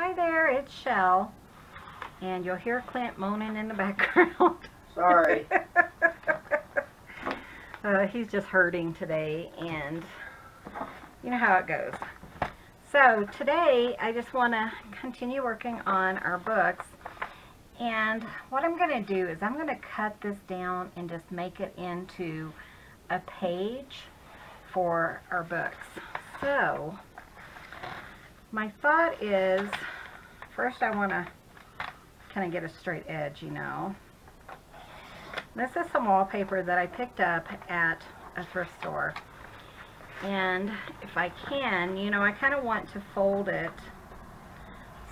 Hi there, it's Shell, and you'll hear Clint moaning in the background. Sorry. He's just hurting today, and you know how it goes. So today I just want to continue working on our books, and what I'm going to do is I'm going to cut this down and just make it into a page for our books. So my thought is, first I want to kind of get a straight edge, you know. This is some wallpaper that I picked up at a thrift store. And if I can, you know, I kind of want to fold it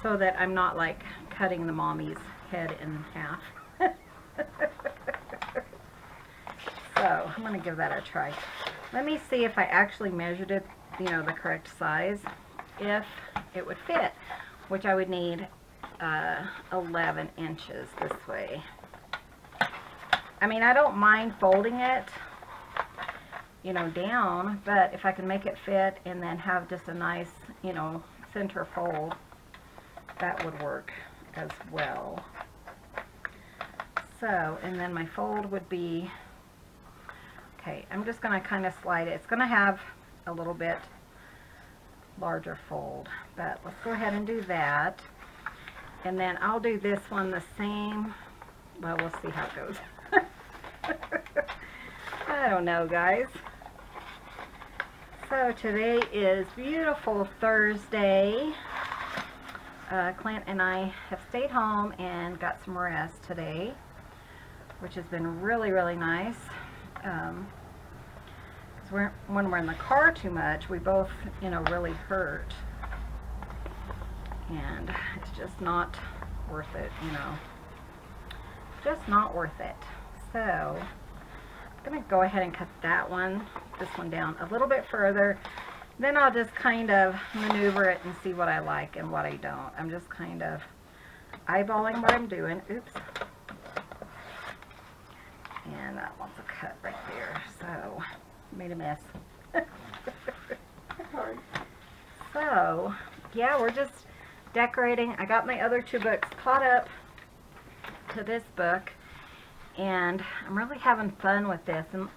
so that I'm not like cutting the mommy's head in half. So I'm going to give that a try. Let me see if I actually measured it, you know, the correct size, if it would fit, which I would need 11 inches this way. I mean, I don't mind folding it, you know, down, but if I can make it fit and then have just a nice, you know, center fold, that would work as well. So, and then my fold would be, okay, I'm just going to kind of slide it. It's going to have a little bit larger fold, but let's go ahead and do that. And then I'll do this one the same. Well, we'll see how it goes. I don't know, guys. So today is beautiful Thursday. Clint and I have stayed home and got some rest today, which has been really, really nice. Because when we're in the car too much, we both, you know, really hurt. And it's just not worth it, you know. Just not worth it. So I'm going to go ahead and cut this one down a little bit further. Then I'll just kind of maneuver it and see what I like and what I don't. I'm just kind of eyeballing what I'm doing. Oops. And that one's a cut right there. So, made a mess. So, yeah, we're just decorating. I got my other two books caught up to this book, and I'm really having fun with this. And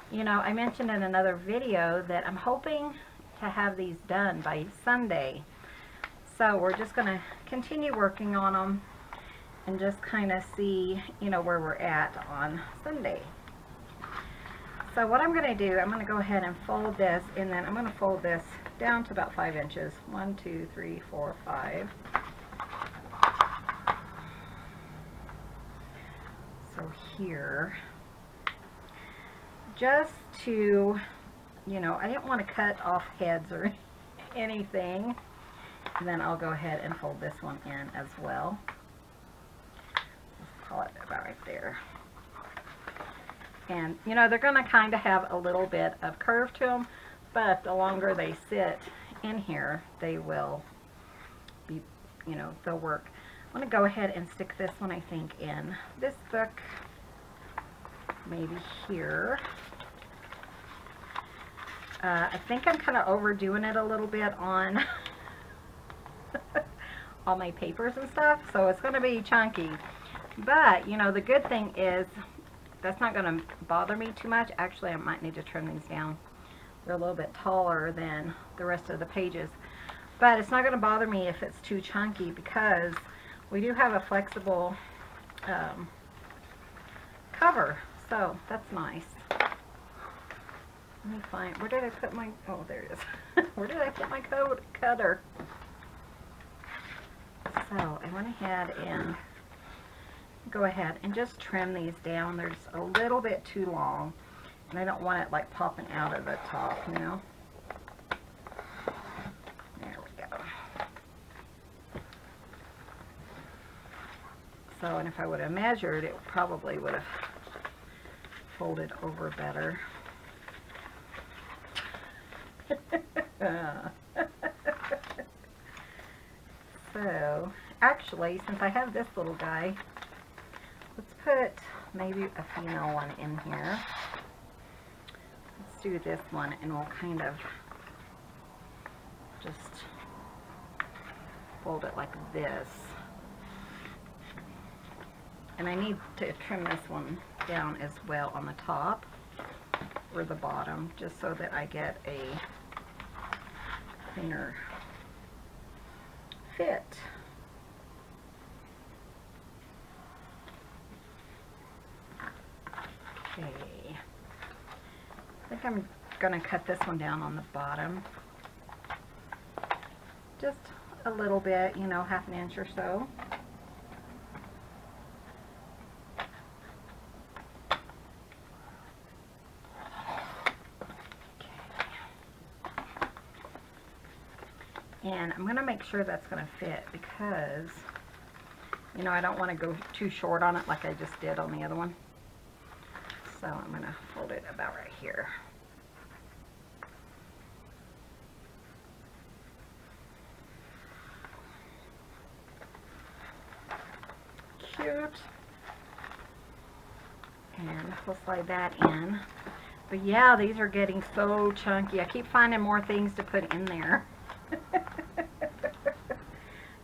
you know, I mentioned in another video that I'm hoping to have these done by Sunday. So we're just going to continue working on them and just kind of see, you know, where we're at on Sunday. So what I'm going to do, I'm going to go ahead and fold this, and then I'm going to fold this down to about 5 inches. 1, 2, 3, 4, 5. So here, just to, you know, I didn't want to cut off heads or anything. And then I'll go ahead and fold this one in as well. Let's call it about right there. And, you know, they're going to kind of have a little bit of curve to them, but the longer they sit in here, they will be, you know, they'll work. I'm going to go ahead and stick this one, I think, in this book, maybe here. I think I'm kind of overdoing it a little bit on all my papers and stuff, so it's going to be chunky. But, you know, the good thing is that's not going to bother me too much. Actually, I might need to trim these down. They're a little bit taller than the rest of the pages. But it's not going to bother me if it's too chunky, because we do have a flexible cover, so that's nice. Let me find, where did I put my, oh, there it is. Where did I put my cutter? So I went ahead and go ahead and just trim these down. They're just a little bit too long, and I don't want it like popping out of the top, you know. There we go. So, and if I would have measured, it probably would have folded over better. So, actually, since I have this little guy, let's put maybe a female one in here. Let's do this one, and we'll kind of just fold it like this. And I need to trim this one down as well on the top or the bottom, just so that I get a cleaner fit. Okay. I think I'm going to cut this one down on the bottom. Just a little bit, you know, half an inch or so. And I'm going to make sure that's going to fit because, you know, I don't want to go too short on it like I just did on the other one. So I'm going to fold it about right here. Cute. And we'll slide that in. But yeah, these are getting so chunky. I keep finding more things to put in there.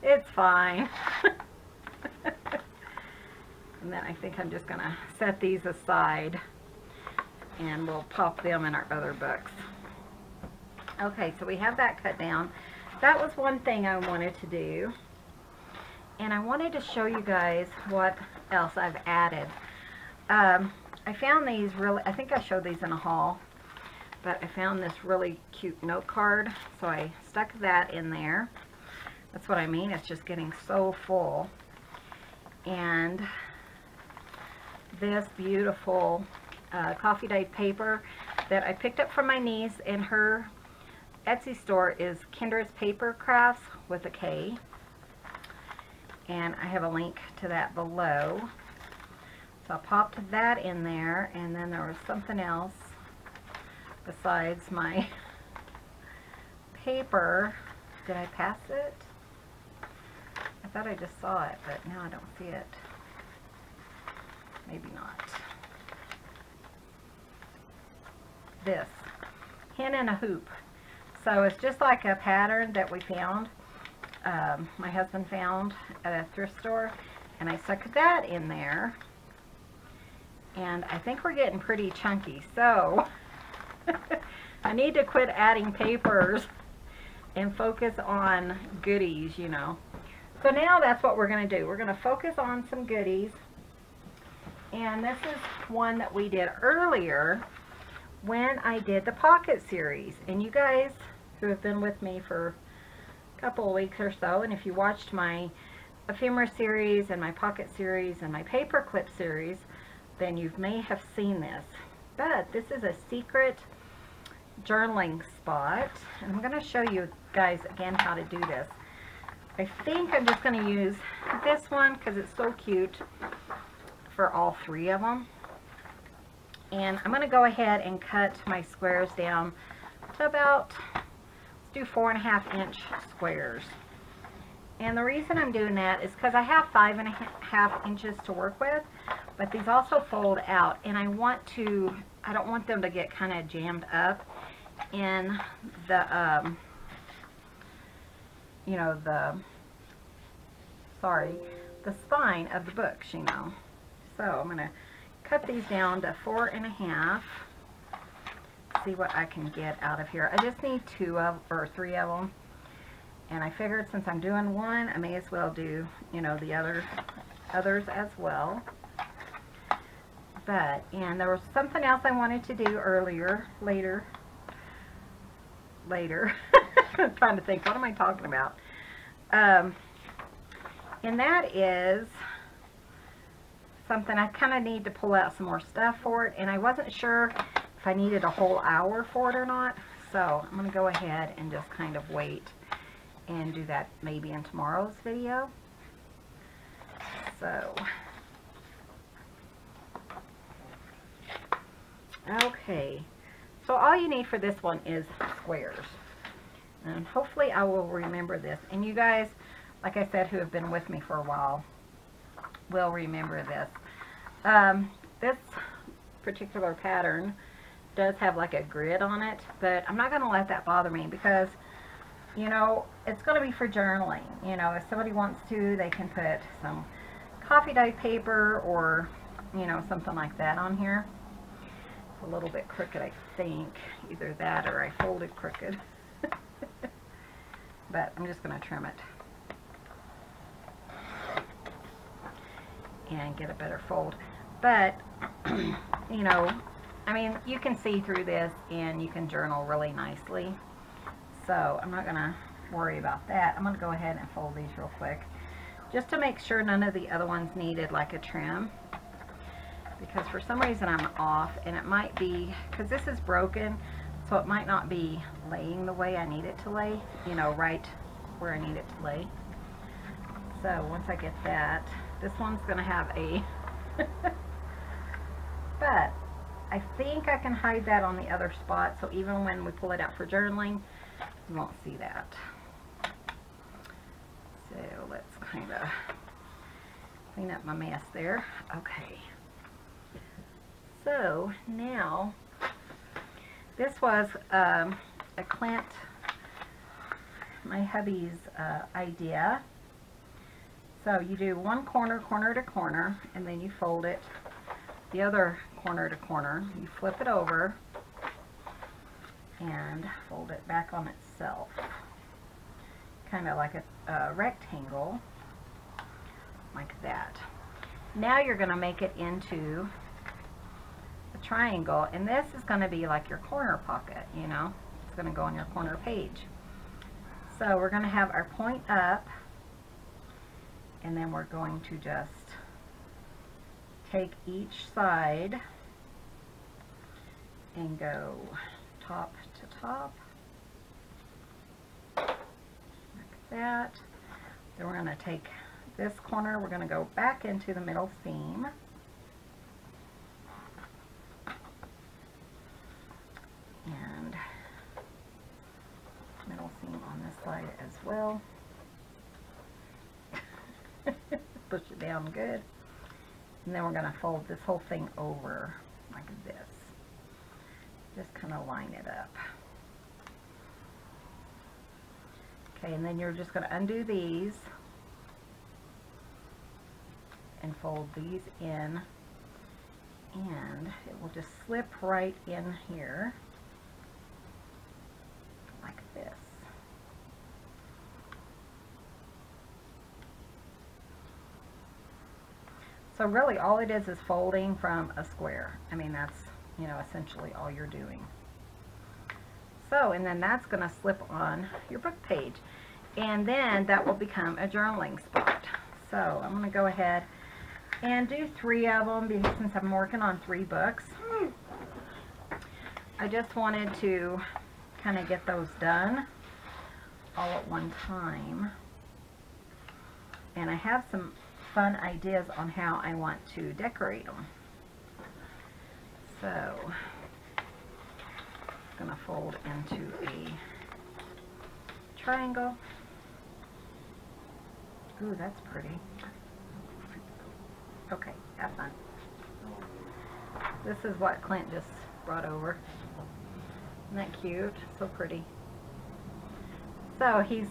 It's fine. And then I think I'm just going to set these aside and we'll pop them in our other books. Okay, so we have that cut down. That was one thing I wanted to do. And I wanted to show you guys what else I've added. I found these really, I think I showed these in a haul, but I found this really cute note card, so I stuck that in there. That's what I mean, it's just getting so full. And this beautiful coffee dyed paper that I picked up from my niece in her Etsy store is Kendra's Paper Crafts with a K. And I have a link to that below. So I popped that in there, and then there was something else besides my paper. Did I pass it? I thought I just saw it, but now I don't see it. Maybe not. This, hen and a hoop. So it's just like a pattern that we found, my husband found at a thrift store, and I stuck that in there. And I think we're getting pretty chunky, so I need to quit adding papers and focus on goodies, you know. So now that's what we're going to do. We're going to focus on some goodies. And this is one that we did earlier when I did the pocket series. And you guys who have been with me for a couple of weeks or so, and if you watched my ephemera series and my pocket series and my paper clip series, then you may have seen this. But this is a secret journaling spot, and I'm going to show you guys again how to do this. I think I'm just going to use this one because it's so cute for all three of them. And I'm going to go ahead and cut my squares down to about, let's do 4.5-inch squares. And the reason I'm doing that is because I have 5.5 inches to work with, but these also fold out, and I don't want them to get kind of jammed up in the, you know, the spine of the books, you know. So I'm going to cut these down to 4.5. See what I can get out of here. I just need 3 of them. And I figured since I'm doing one, I may as well do, you know, the others as well. And there was something else I wanted to do later. I'm trying to think, what am I talking about? And that is something I kind of need to pull out some more stuff for it, and I wasn't sure if I needed a whole hour for it or not, so I'm going to go ahead and just kind of wait and do that maybe in tomorrow's video. So, okay, so all you need for this one is squares, and hopefully I will remember this. And you guys, like I said, who have been with me for a while, will remember this. This particular pattern does have like a grid on it, but I'm not going to let that bother me because you know, it's going to be for journaling. You know, if somebody wants to, they can put some coffee dyed paper or, you know, something like that on here. It's a little bit crooked, I think. Either that or I folded crooked. But I'm just going to trim it and get a better fold. But, you know, I mean, you can see through this and you can journal really nicely. So I'm not going to worry about that. I'm going to go ahead and fold these real quick, just to make sure none of the other ones needed like a trim. Because for some reason I'm off, and it might be, because this is broken, so it might not be laying the way I need it to lay, you know, right where I need it to lay. So once I get that, this one's going to have a, but I think I can hide that on the other spot, so even when we pull it out for journaling, you won't see that. So let's kind of clean up my mess there. Okay. So now, this was a Clint, my hubby's idea. So you do one corner, corner to corner, and then you fold it the other corner to corner. You flip it over and fold it back on itself, kind of like a rectangle, like that. Now you're going to make it into a triangle, and this is going to be like your corner pocket, you know. It's going to go on your corner page. So we're going to have our point up, and then we're going to just take each side and go top to top, like that. Then we're going to take this corner, we're going to go back into the middle seam, and middle seam on this side as well. Push it down good, and then we're going to fold this whole thing over like this. Just kind of line it up. Okay, and then you're just going to undo these and fold these in, and it will just slip right in here like this. So really all it is folding from a square. I mean, that's, you know, essentially all you're doing. So, and then that's going to slip on your book page, and then that will become a journaling spot. So I'm going to go ahead and do 3 of them, because since I'm working on 3 books, I just wanted to kind of get those done all at one time. And I have some fun ideas on how I want to decorate them. So I'm going to fold into a triangle. Ooh, that's pretty. Okay, have fun. This is what Clint just brought over. Isn't that cute? So pretty. So he's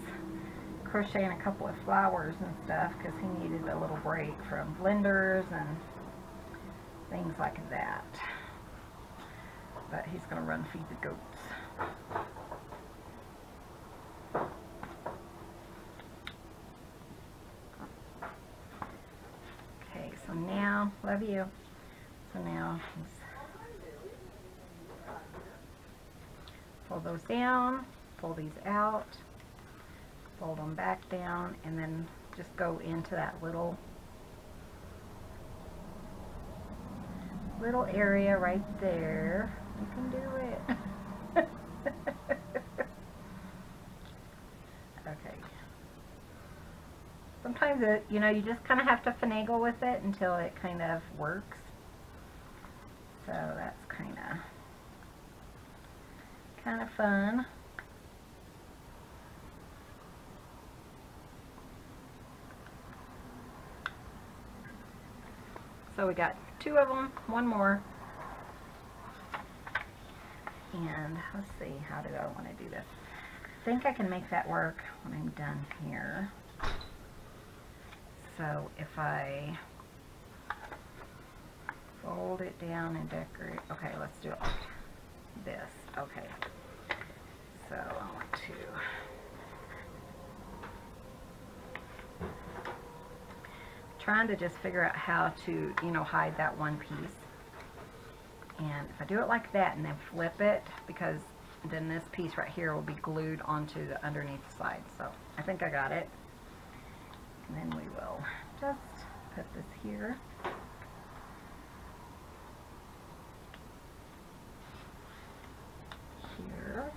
crocheting a couple of flowers and stuff because he needed a little break from blenders and things like that. But he's going to run feed the goats. Okay, so now, love you. So now, fold those down, fold these out, fold them back down, and then just go into that little area right there. You can do it. Okay. Sometimes it, you know, you just kind of have to finagle with it until it kind of works. So that's kind of fun. So we got 2 of them, 1 more. And let's see, how do I want to do this? think I can make that work when I'm done here. So if I fold it down and decorate, okay, let's do it like this. Okay, so I want to trying to just figure out how to, you know, hide that one piece. And if I do it like that and then flip it, because then this piece right here will be glued onto the underneath side. So I think I got it. And then we will just put this here. Here.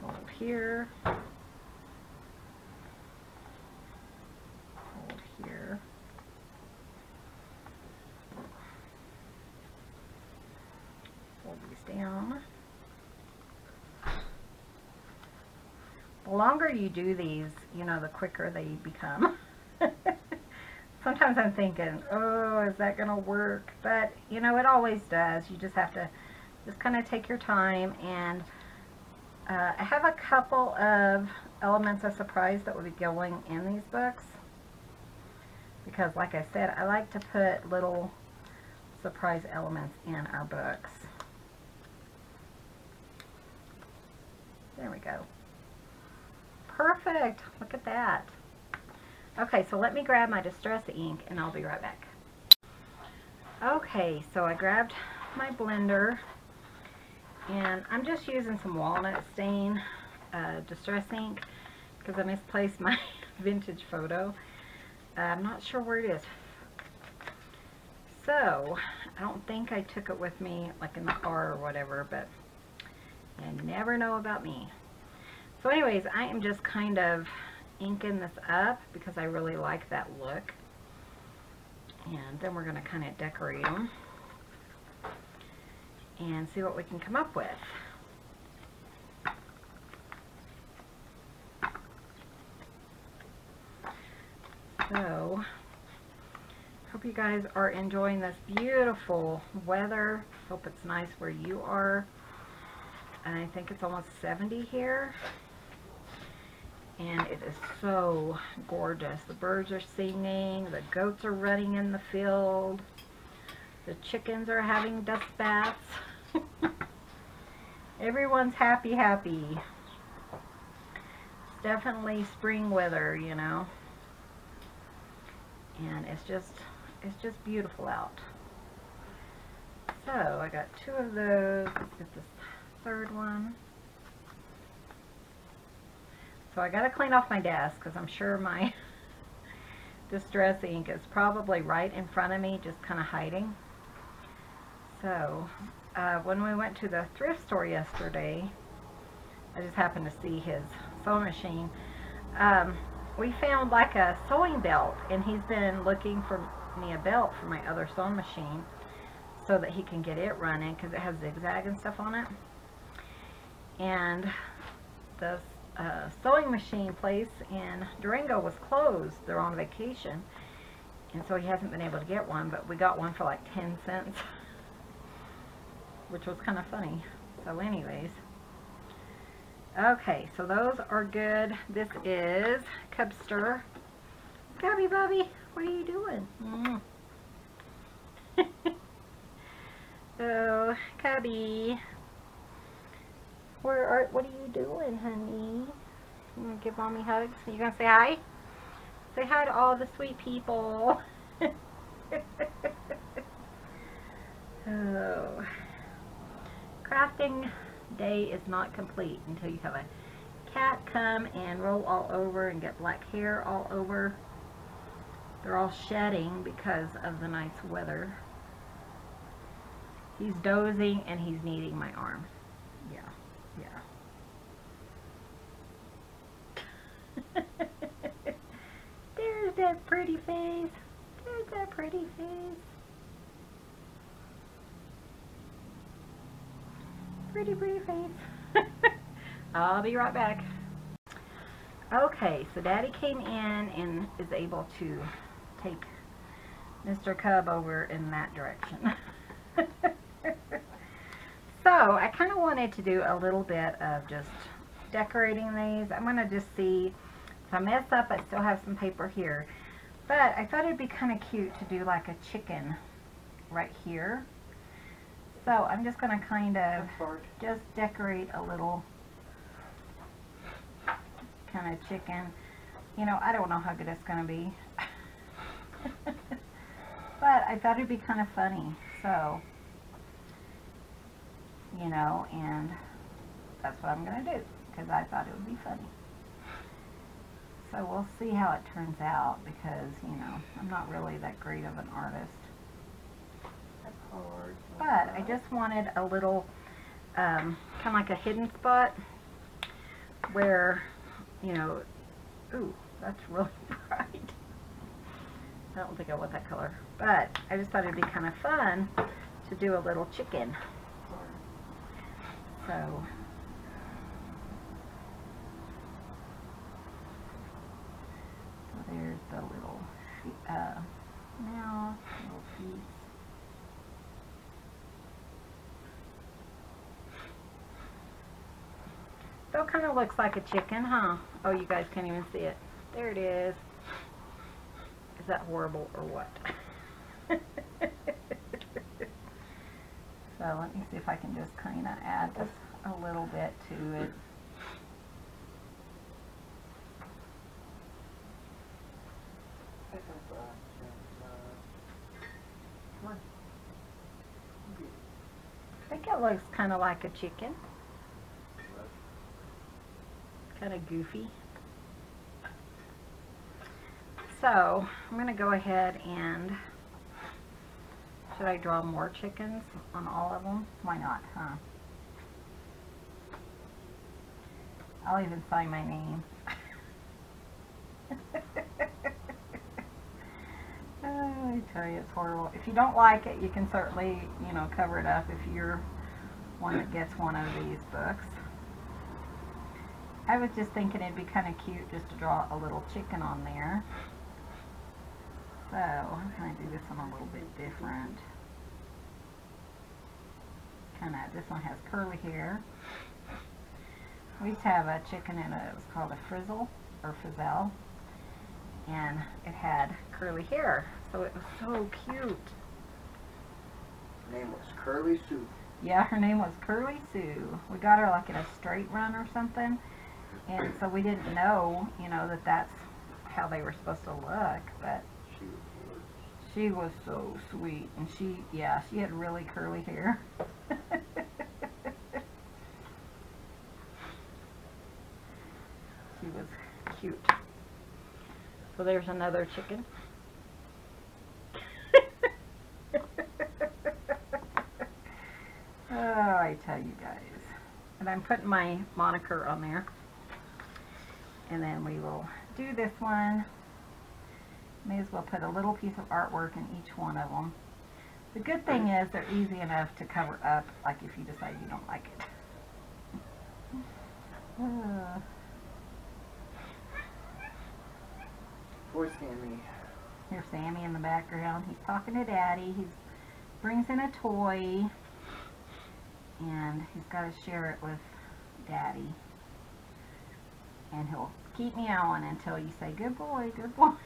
Fold here. Fold here. Fold these down. The longer you do these, you know, the quicker they become. Sometimes I'm thinking, oh, is that going to work? But, you know, it always does. You just have to just kind of take your time. And I have a couple of elements of surprise that will be going in these books. Because, like I said, I like to put little surprise elements in our books. There we go. Perfect. Look at that. Okay, so let me grab my Distress ink and I'll be right back. Okay, so I grabbed my blender and I'm just using some walnut stain Distress ink because I misplaced my vintage photo. I'm not sure where it is. So, I don't think I took it with me like in the car or whatever, but you never know about me. So anyways, I am just kind of inking this up because I really like that look. And then we're going to kind of decorate them and see what we can come up with. So, hope you guys are enjoying this beautiful weather. Hope it's nice where you are. And I think it's almost 70 here. And it is so gorgeous. The birds are singing, the goats are running in the field, the chickens are having dust baths. Everyone's happy. It's definitely spring weather, you know. And it's just beautiful out. So I got 2 of those. Let's get this third one. So I got to clean off my desk because I'm sure my Distress ink is probably right in front of me, just kind of hiding. So when we went to the thrift store yesterday, I just happened to see his sewing machine. We found like a sewing belt, and he's been looking for me a belt for my other sewing machine so that he can get it running because it has zigzag and stuff on it. And the sewing machine place in Durango was closed. They're on vacation, and so he hasn't been able to get one, but we got one for like 10 cents, which was kind of funny. So anyways, okay, so those are good. This is Cubster. Cubby Bubby, what are you doing? So, Cubby, what are you doing, honey? You want to give Mommy hugs? You gonna say hi? Say hi to all the sweet people. Oh, crafting day is not complete until you have a cat come and roll all over and get black hair all over. They're all shedding because of the nice weather. He's dozing and he's needing my arm. Yeah. There's that pretty face. There's that pretty face. Pretty face. I'll be right back. Okay, so Daddy came in and is able to take Mr. Cub over in that direction. So I kind of wanted to do a little bit of just decorating these. I'm going to just see if I mess up. I still have some paper here. But I thought it'd be kind of cute to do like a chicken right here. So I'm just going to kind of just decorate a little kind of chicken. You know, I don't know how good it's going to be. But I thought it'd be kind of funny. So, you know, and that's what I'm going to do because I thought it would be funny. So we'll see how it turns out because, you know, I'm not really that great of an artist. That's hard. But I just wanted a little, kind of like a hidden spot where, you know, ooh, that's really bright. I don't think I want that color. But I just thought it'd be kind of fun to do a little chicken. So there's the little mouth, little piece. So it kind of looks like a chicken, huh? Oh, you guys can't even see it. There it is. Is that horrible or what? So let me see if I can just kind of add just a little bit to it. I think it looks kind of like a chicken. Kind of goofy. So I'm going to go ahead and, should I draw more chickens on all of them? Why not, huh? I'll even sign my name. Oh, I tell you, it's horrible. If you don't like it, you can certainly, you know, cover it up if you're one that gets one of these books. I was just thinking it'd be kind of cute just to draw a little chicken on there. So I'm going to do this one a little bit different. This one has curly hair. We used to have a chicken in it was called a frizzle or frizzle, and it had curly hair, so it was so cute. Her name was Curly Sue. Yeah, her name was Curly Sue. We got her like in a straight run or something, and so we didn't know, you know, that that's how they were supposed to look, but she was so sweet, and she had really curly hair. She was cute. So there's another chicken. Oh, I tell you guys. And I'm putting my moniker on there. And then we will do this one. May as well put a little piece of artwork in each one of them. The good thing is they're easy enough to cover up, like if you decide you don't like it. Poor Sammy. Here's Sammy in the background. He's talking to Daddy. He brings in a toy, and he's got to share it with Daddy. And he'll keep meowing until you say, "Good boy, good boy."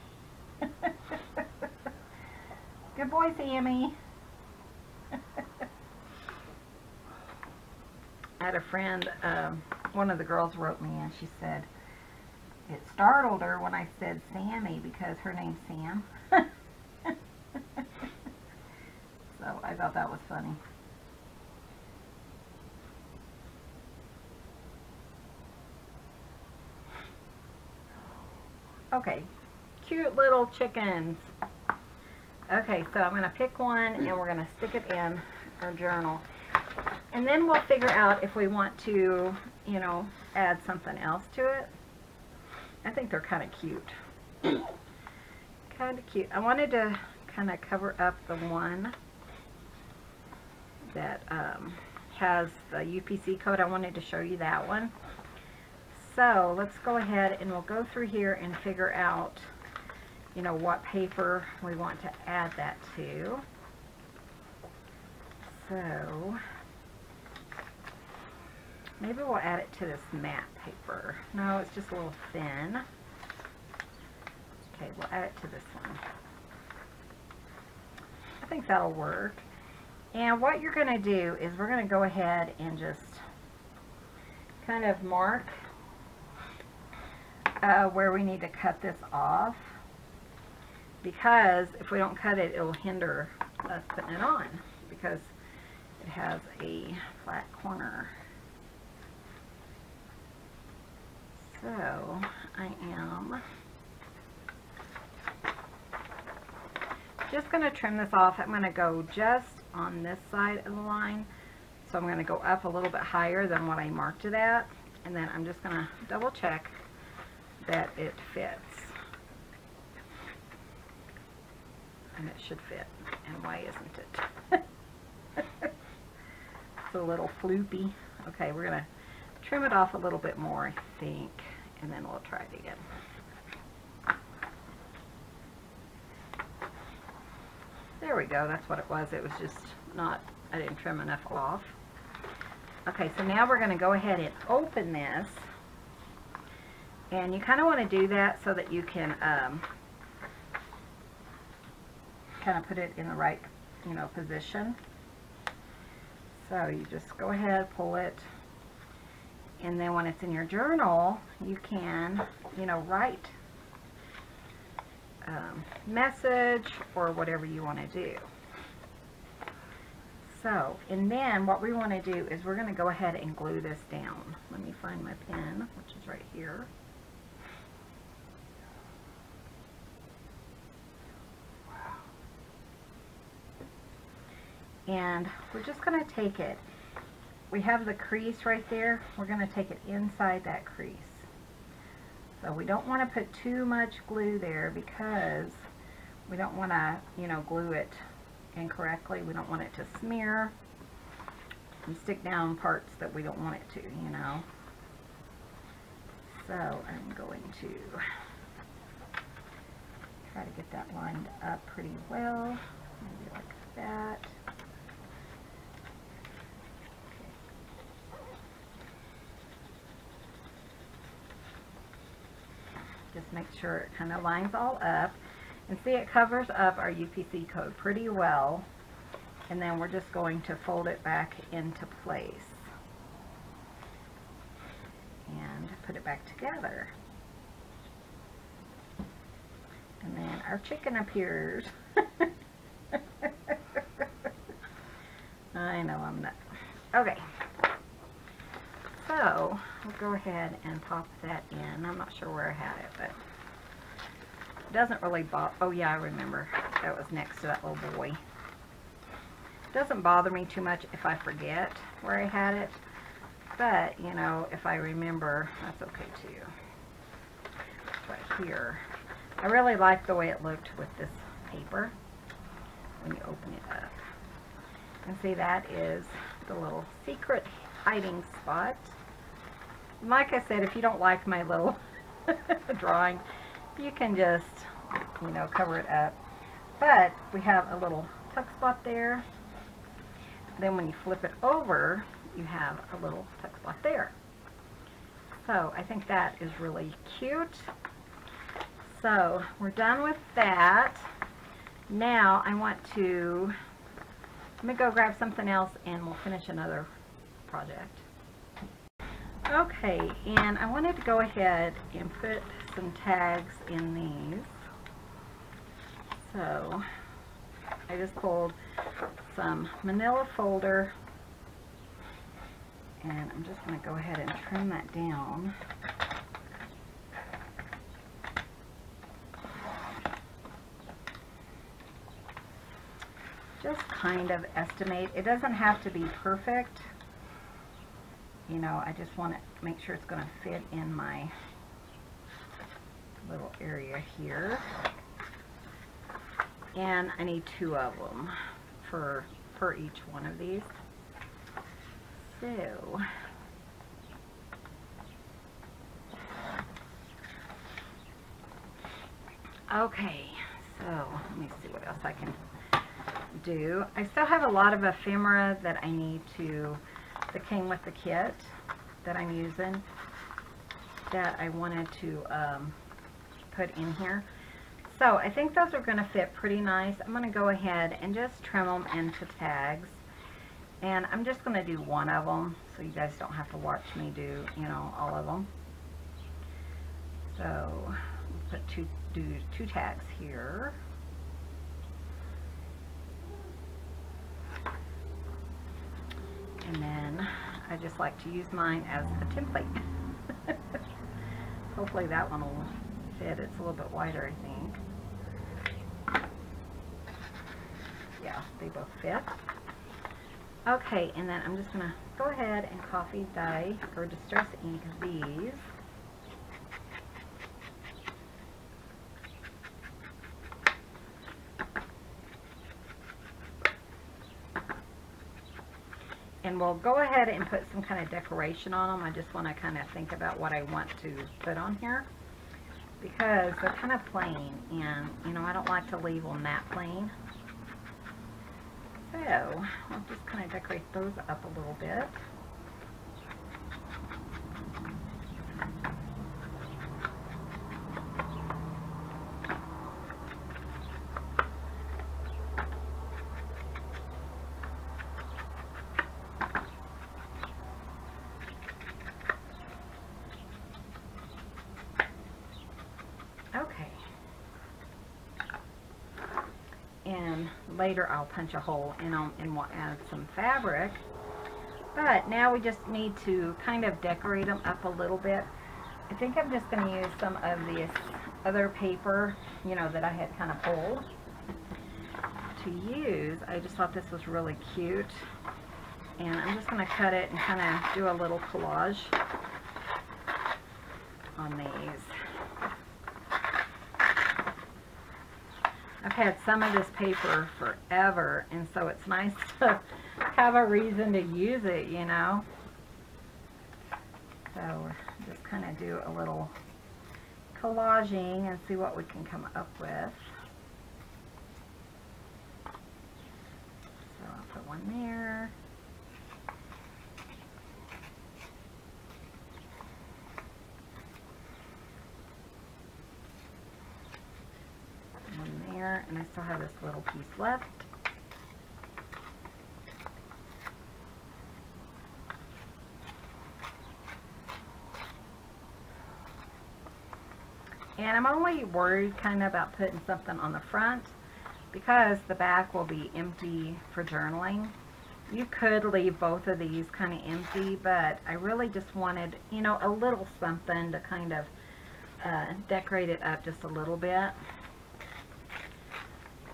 Good boy, Sammy. I had a friend, one of the girls wrote me and she said it startled her when I said Sammy because her name's Sam. So I thought that was funny. Okay, cute little chickens. Okay, so I'm going to pick one and we're going to stick it in our journal. And then we'll figure out if we want to, you know, add something else to it. I think they're kind of cute. Kind of cute. I wanted to kind of cover up the one that has the UPC code. I wanted to show you that one. So let's go ahead and we'll go through here and figure out, you know, what paper we want to add that to. So maybe we'll add it to this matte paper. No, it's just a little thin. Okay, we'll add it to this one. I think that'll work. And what you're going to do is we're going to go ahead and just kind of mark where we need to cut this off, because if we don't cut it, it'll hinder us putting it on because it has a flat corner. So I am just going to trim this off. I'm going to go just on this side of the line. So I'm going to go up a little bit higher than what I marked it at. And then I'm just going to double check that it fits. And it should fit. And why isn't it? It's a little floopy. Okay, we're going to trim it off a little bit more, I think. And then we'll try it again. There we go, that's what it was. It was just not, I didn't trim enough off. Okay, so now we're going to go ahead and open this. And you kind of want to do that so that you can kind of put it in the right, position. So you just go ahead, pull it. And then when it's in your journal, you can, write message or whatever you want to do. So, and then what we want to do is we're going to go ahead and glue this down. Let me find my pen, which is right here. And we're just going to take it. We have the crease right there. We're going to take it inside that crease. So we don't want to put too much glue there because we don't want to, glue it incorrectly. We don't want it to smear and stick down parts that we don't want it to, So I'm going to try to get that lined up pretty well. Maybe like that. Just make sure it kind of lines all up. And see, it covers up our UPC code pretty well. And then we're just going to fold it back into place. And put it back together. And then our chicken appears. I know I'm nuts. Okay. So, we'll go ahead and pop that in. I'm not sure where I had it, but it doesn't really bother. Oh yeah, I remember. That was next to that little boy. It doesn't bother me too much if I forget where I had it, but, if I remember, that's okay too. Right here. I really like the way it looked with this paper when you open it up. And see, that is the little secret hiding spot. Like I said, if you don't like my little drawing, you can just, cover it up. But we have a little tuck spot there. Then when you flip it over, you have a little tuck spot there. So I think that is really cute. So we're done with that. Now I want to, let me go grab something else and we'll finish another project. Okay, and I wanted to go ahead and put some tags in these. So I just pulled some manila folder and I'm just going to go ahead and trim that down. Just kind of estimate. It doesn't have to be perfect. I just want to make sure it's going to fit in my little area here. And I need 2 of them for each one of these. So, okay, so let me see what else I can do. I still have a lot of ephemera that I need to, that came with the kit. that I'm using that I wanted to put in here. So I think those are going to fit pretty nice. I'm going to go ahead and just trim them into tags. And I'm just going to do one of them so you guys don't have to watch me do, you know, all of them. So we'll do two tags here. And then I just like to use mine as a template. Hopefully that one will fit. It's a little bit wider, I think. Yeah, they both fit. Okay, and then I'm just going to go ahead and coffee dye or distress ink these. And we'll go ahead and put some kind of decoration on them. I just want to kind of think about what I want to put on here, because they're kind of plain, and you know, I don't like to leave them that plain. So I'll just kind of decorate those up a little bit. And later I'll punch a hole and we'll add some fabric. But now we just need to kind of decorate them up a little bit. I think I'm just going to use some of this other paper, you know, that I had kind of pulled to use. I just thought this was really cute. And I'm just going to cut it and kind of do a little collage on these. I've had some of this paper forever, and so it's nice to have a reason to use it, you know. So just kind of do a little collaging and see what we can come up with. So I'll put one there. One there, and I still have this little piece left. And I'm only worried kind of about putting something on the front because the back will be empty for journaling. You could leave both of these kind of empty, but I really just wanted, you know, a little something to kind of decorate it up just a little bit.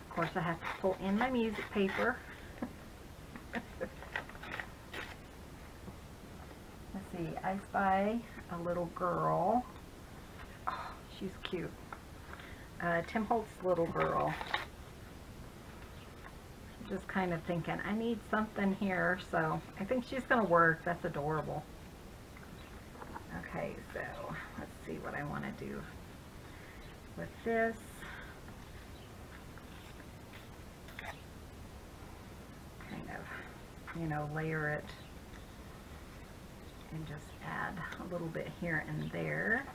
Of course, I have to pull in my music paper. Let's see, I spy a little girl. Oh, she's cute. Tim Holt's little girl. Just kind of thinking, I need something here, so I think she's going to work. That's adorable. Okay, so let's see what I want to do with this. Kind of, you know, layer it and just add a little bit here and there.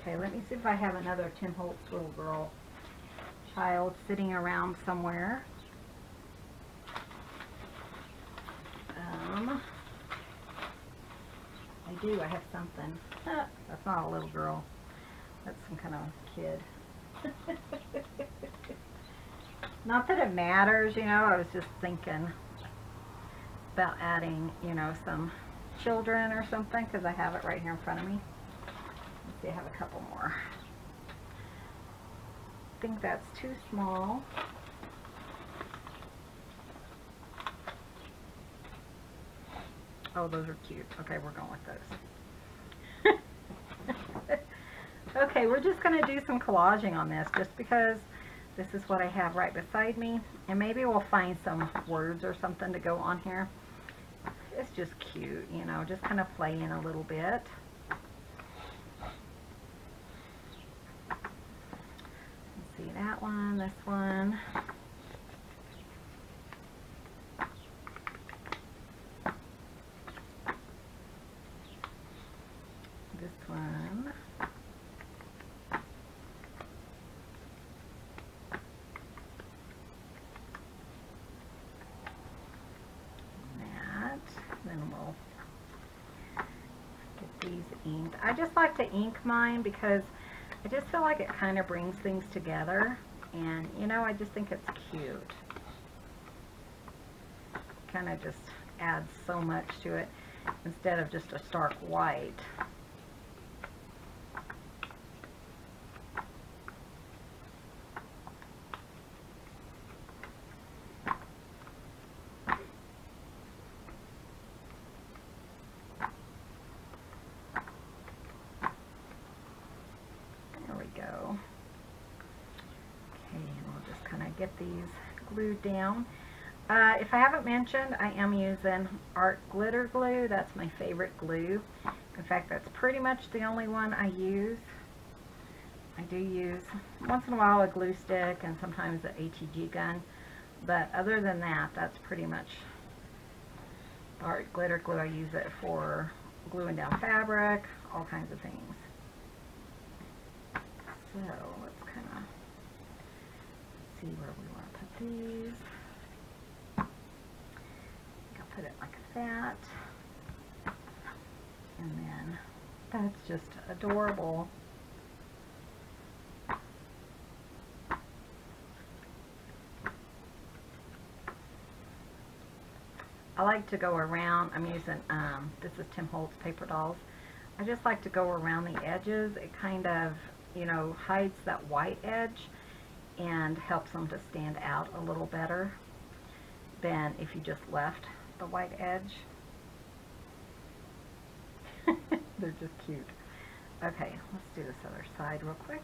Okay, let me see if I have another Tim Holt's little girl child sitting around somewhere. I do, I have something. That's not a little girl. That's some kind of kid. Not that it matters, you know, I was just thinking about adding, you know, some children or something, because I have it right here in front of me. Let's see, I have a couple more. I think that's too small. Oh, those are cute. Okay, we're going with those. Okay, we're just going to do some collaging on this just because this is what I have right beside me. And maybe we'll find some words or something to go on here. It's just cute, you know, just kind of play in a little bit. Let's see, that one, this one. this one. Then we'll get these inked. I just like to ink mine because I just feel like it kind of brings things together, and you know, I just think it's cute. Kind of just adds so much to it instead of just a stark white. Get these glued down. If I haven't mentioned, I am using Art Glitter Glue. That's my favorite glue. In fact, that's pretty much the only one I use. I do use once in a while a glue stick and sometimes the ATG gun, but other than that, that's pretty much Art Glitter Glue. I use it for gluing down fabric, all kinds of things. So let's kind of see where we want to put these. I think I'll put it like that. And then that's just adorable. I like to go around, I'm using, this is Tim Holtz Paper Dolls. I just like to go around the edges. It kind of, you know, hides that white edge and helps them to stand out a little better than if you just left the white edge. They're just cute. Okay, let's do this other side real quick.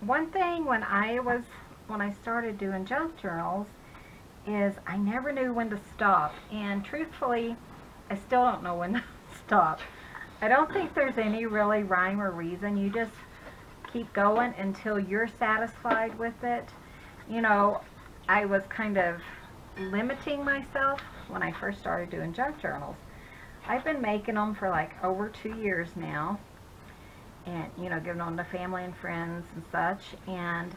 One thing when I started doing junk journals is I never knew when to stop, and truthfully I still don't know when to stop. I don't think there's any really rhyme or reason. You just keep going until you're satisfied with it. You know, I was kind of limiting myself when I first started doing junk journals. I've been making them for like over 2 years now, and you know, giving them to family and friends and such, and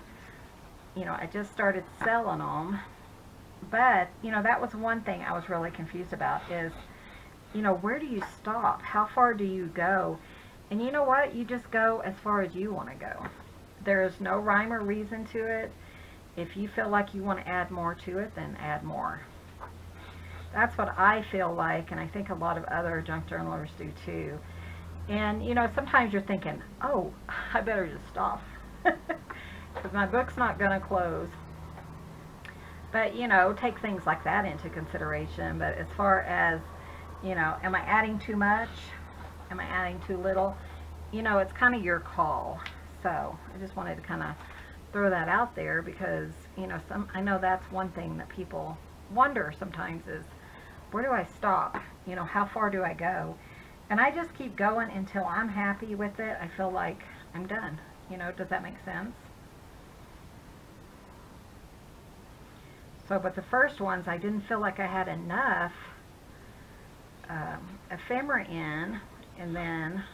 you know, I just started selling them. But you know, that was one thing I was really confused about is, you know, where do you stop? How far do you go? And you know what? You just go as far as you want to go. There's no rhyme or reason to it. If you feel like you want to add more to it, then add more. That's what I feel like, and I think a lot of other junk journalers do too. And you know, sometimes you're thinking, oh, I better just stop because my book's not going to close. But you know, take things like that into consideration. But as far as, you know, am I adding too much? Am I adding too little? You know, it's kind of your call. So I just wanted to kind of throw that out there because, you know, I know that's one thing that people wonder sometimes is, where do I stop? You know, how far do I go? And I just keep going until I'm happy with it. I feel like I'm done. You know, does that make sense? So, but the first ones, I didn't feel like I had enough ephemera in, and then,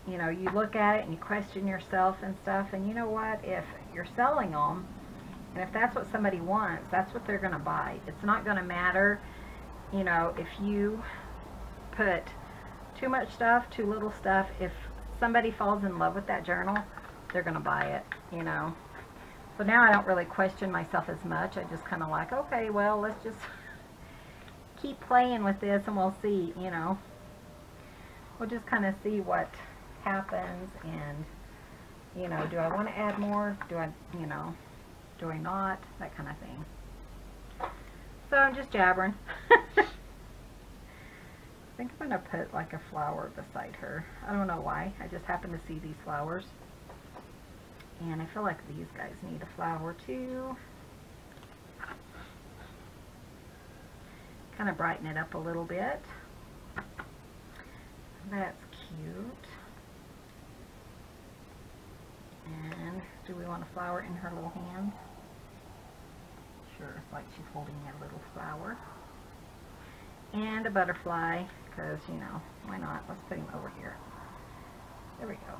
you know, you look at it and you question yourself and stuff, and you know what, if you're selling them, and if that's what somebody wants, that's what they're going to buy. It's not going to matter, you know, if you put too much stuff, too little stuff. If somebody falls in love with that journal, they're going to buy it, you know. So now I don't really question myself as much. I just kind of like, okay, well, let's just keep playing with this and we'll see, you know. We'll just kind of see what happens, and, you know, do I want to add more? Do I, you know, do I not? That kind of thing. So I'm just jabbering. I think I'm going to put like a flower beside her. I don't know why. I just happen to see these flowers. And I feel like these guys need a flower too. Kind of brighten it up a little bit. That's cute. And do we want a flower in her little hand? Sure, it's like she's holding a little flower. and a butterfly, because, you know, why not? Let's put him over here. There we go.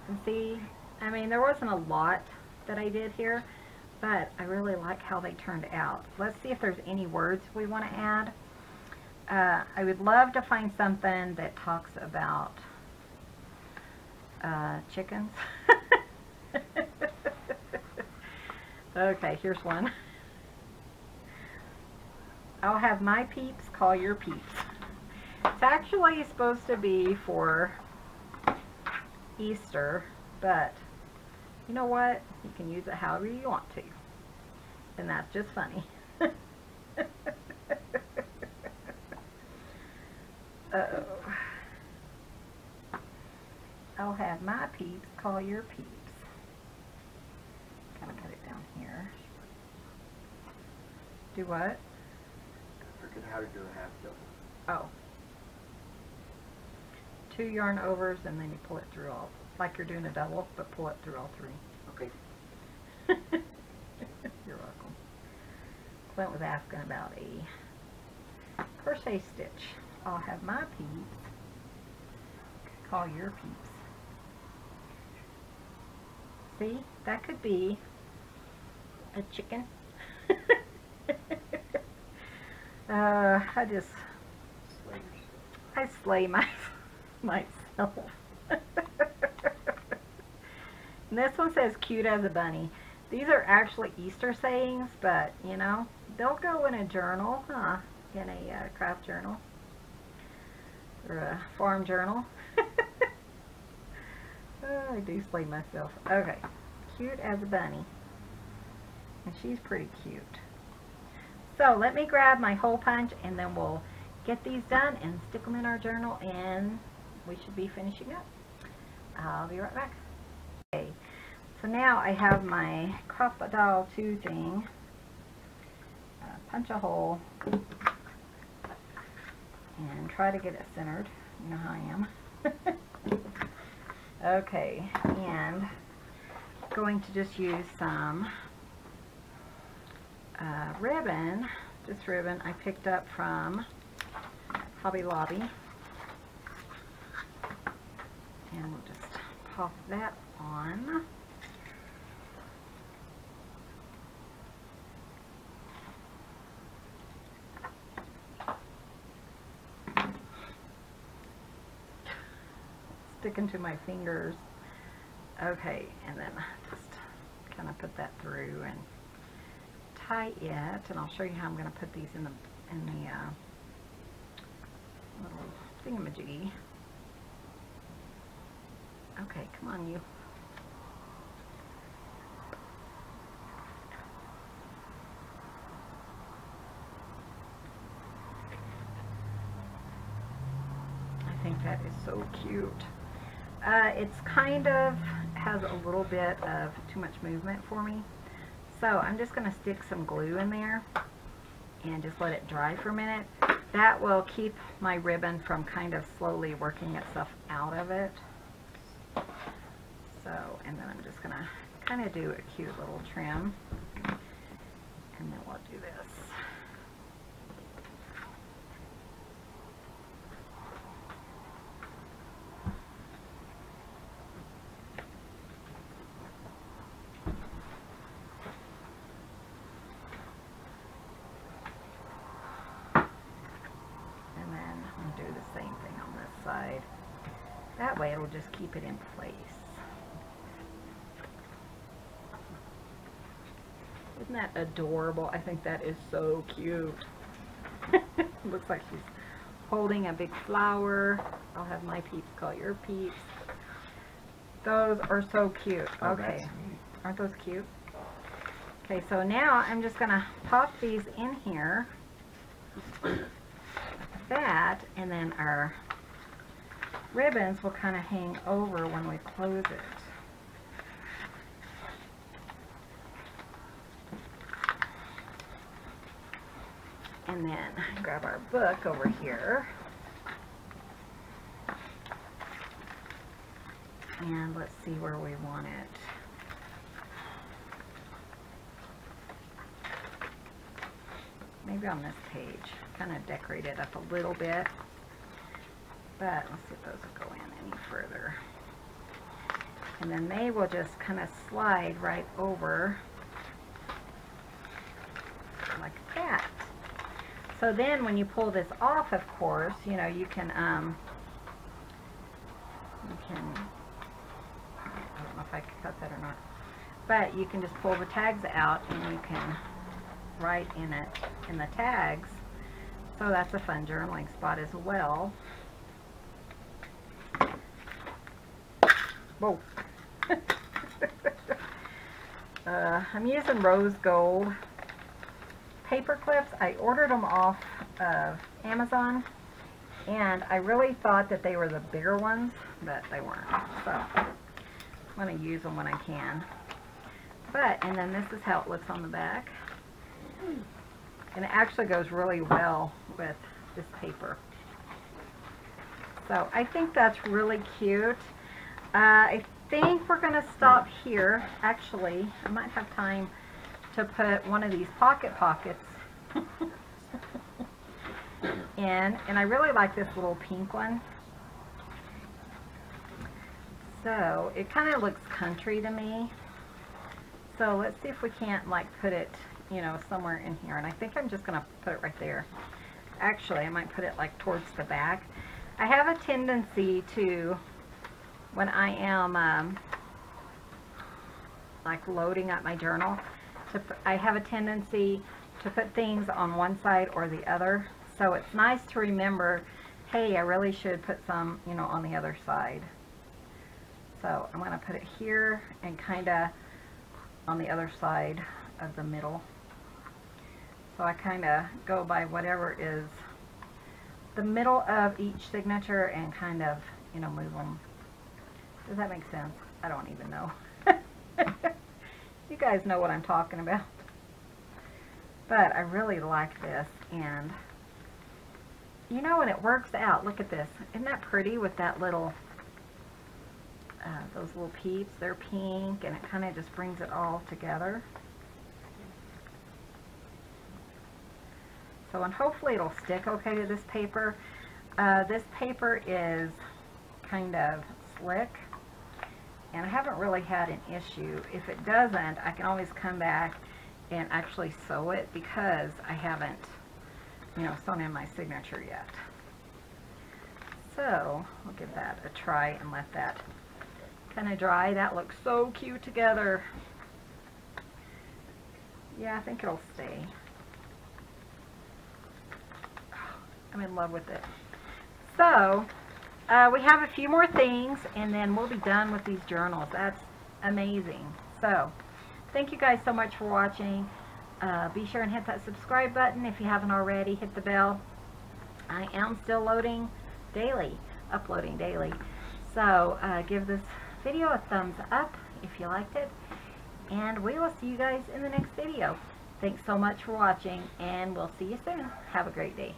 And see, I mean, there wasn't a lot that I did here, but I really like how they turned out. Let's see if there's any words we want to add. I would love to find something that talks about chickens. Okay, here's one. I'll have my peeps call your peeps. It's actually supposed to be for Easter, but you know what? You can use it however you want to. And that's just funny. Uh-oh. I'll have my peeps call your peeps. Kind of cut it down here. Do what? I forget how to do a half double. Oh. 2 yarn overs and then you pull it through all, like you're doing a double, but pull it through all 3. Okay. You're welcome. Clint was asking about a crochet stitch. I'll have my peeps call your peeps. See, that could be a chicken. I slay myself. And this one says cute as a bunny. These are actually Easter sayings, but you know, they'll go in a journal, in a craft journal or a farm journal. Oh, I do slay myself. Okay, cute as a bunny. And she's pretty cute. So let me grab my hole punch and then we'll get these done and stick them in our journal and we should be finishing up. I'll be right back. Okay, so now I have my crocodile 2 thing. Punch a hole and try to get it centered. You know how I am. Okay, and going to just use some ribbon. This ribbon I picked up from Hobby Lobby. And we'll just pop that on. Sticking to my fingers. Okay, and then just kind of put that through and tie it, and I'll show you how I'm going to put these in the little thingamajiggy. Okay, come on, you. I think that is so cute. It's kind of has a little bit of too much movement for me. So I'm just going to stick some glue in there and just let it dry for a minute. That will keep my ribbon from kind of slowly working itself out of it. So, and then I'm just going to kind of do a cute little trim. And then we'll do this. Side. That way it'll just keep it in place. Isn't that adorable? I think that is so cute. Looks like she's holding a big flower. I'll have my peeps call your peeps. Those are so cute. Okay. Aren't those cute? Okay, so now I'm just going to pop these in here. Like that, and then our ribbons will kind of hang over when we close it. And then grab our book over here. And let's see where we want it. maybe on this page, kind of decorate it up a little bit. But let's see if those will go in any further. And then they will just kind of slide right over like that. So then when you pull this off, of course, you know, you can, I don't know if I can cut that or not, but you can just pull the tags out and you can write in it, in the tags. So that's a fun journaling spot as well. Whoa. I'm using rose gold paper clips. I ordered them off of Amazon, and I really thought that they were the bigger ones, but they weren't. So I'm going to use them when I can. But, and then this is how it looks on the back. And it actually goes really well with this paper. So I think that's really cute. I think we're going to stop here. Actually, I might have time to put one of these pockets in. And I really like this little pink one. So it kind of looks country to me. So let's see if we can't like put it, you know, somewhere in here. And I think I'm just going to put it right there. Actually, I might put it like towards the back. I have a tendency to, when I am like loading up my journal, I have a tendency to put things on one side or the other. So it's nice to remember, hey, I really should put some, you know, on the other side. So I'm going to put it here and kind of on the other side of the middle. So I kind of go by whatever is the middle of each signature and kind of, you know, move them. Does that make sense? I don't even know. You guys know what I'm talking about. But I really like this, and you know, when it works out, look at this. Isn't that pretty with that little, those little peeps? They're pink, and it kind of just brings it all together. So, and hopefully it'll stick okay to this paper. This paper is kind of slick, and I haven't really had an issue. If it doesn't, I can always come back and actually sew it, because I haven't, you know, sewn in my signature yet. So we'll give that a try and let that kind of dry. That looks so cute together. Yeah, I think it'll stay. I'm in love with it. So we have a few more things, and then we'll be done with these journals. That's amazing. So thank you guys so much for watching. Be sure and hit that subscribe button if you haven't already. Hit the bell. I am still loading daily, uploading daily. So give this video a thumbs up if you liked it. And we will see you guys in the next video. Thanks so much for watching, and we'll see you soon. Have a great day.